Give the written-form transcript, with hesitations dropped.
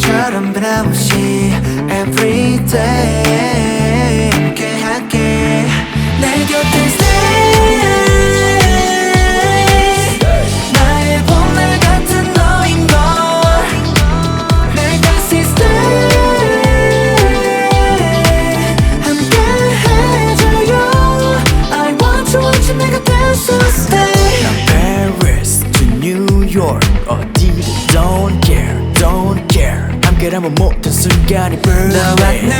별처럼 변함없이 everyday 함께할게 내 곁에 stay 나의 봄날 같은 너인걸 내 곁에 stay 함께해줘요 I want you 내가 될 수 stay 난 Paris to New York 어디를 don't care 함께라면 모든 순간이 perfect